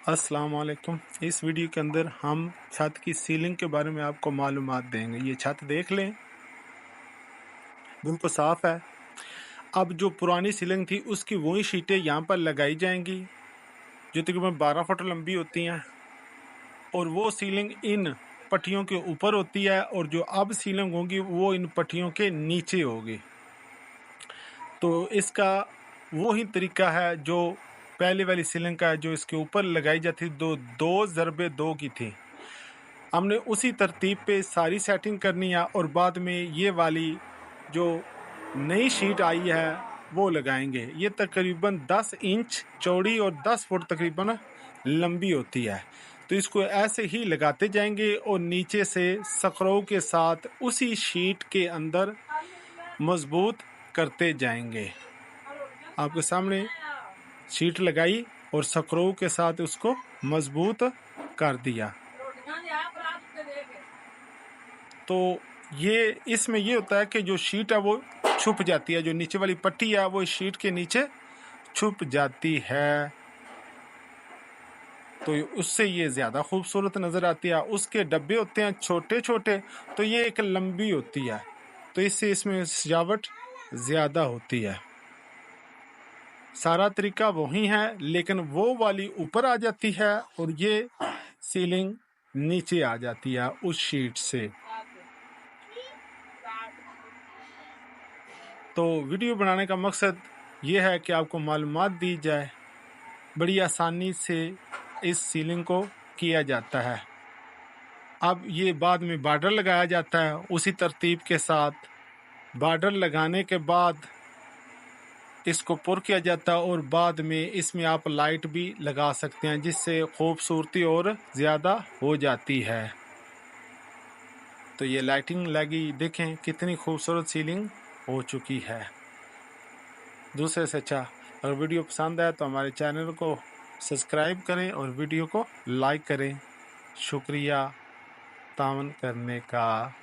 अस्सलाम वालेकुम। इस वीडियो के अंदर हम छत की सीलिंग के बारे में आपको मालूमात देंगे। ये छत देख लें, बिल्कुल साफ़ है। अब जो पुरानी सीलिंग थी उसकी वही शीटें यहाँ पर लगाई जाएंगी जो तकरीबन 12 फुट लंबी होती हैं, और वो सीलिंग इन पट्टियों के ऊपर होती है, और जो अब सीलिंग होगी वो इन पट्टियों के नीचे होगी। तो इसका वही तरीका है जो पहले वाली सीलिंग का है, जो इसके ऊपर लगाई जाती थी, दो ज़रबे दो की थी। हमने उसी तरतीब पे सारी सेटिंग करनी है, और बाद में ये वाली जो नई शीट आई है वो लगाएंगे। ये तकरीबन 10 इंच चौड़ी और 10 फुट तकरीबन लंबी होती है। तो इसको ऐसे ही लगाते जाएंगे और नीचे से स्क्रू के साथ उसी शीट के अंदर मजबूत करते जाएंगे। आपके सामने शीट लगाई और स्क्रू के साथ उसको मजबूत कर दिया। तो ये इसमें ये होता है कि जो शीट है वो छुप जाती है, जो नीचे वाली पट्टी है वो शीट के नीचे छुप जाती है, तो उससे ये ज़्यादा खूबसूरत नज़र आती है। उसके डब्बे होते हैं छोटे छोटे, तो ये एक लंबी होती है, तो इससे इसमें सजावट ज़्यादा होती है। सारा तरीका वही है, लेकिन वो वाली ऊपर आ जाती है और ये सीलिंग नीचे आ जाती है उस शीट से। तो वीडियो बनाने का मकसद ये है कि आपको मालूमात दी जाए। बड़ी आसानी से इस सीलिंग को किया जाता है। अब ये बाद में बॉर्डर लगाया जाता है उसी तरतीब के साथ। बॉर्डर लगाने के बाद इसको पुर किया जाता है, और बाद में इसमें आप लाइट भी लगा सकते हैं, जिससे खूबसूरती और ज़्यादा हो जाती है। तो ये लाइटिंग लगी, देखें कितनी खूबसूरत सीलिंग हो चुकी है। दूसरे से अच्छा, अगर वीडियो पसंद आए तो हमारे चैनल को सब्सक्राइब करें और वीडियो को लाइक करें। शुक्रिया तावन करने का।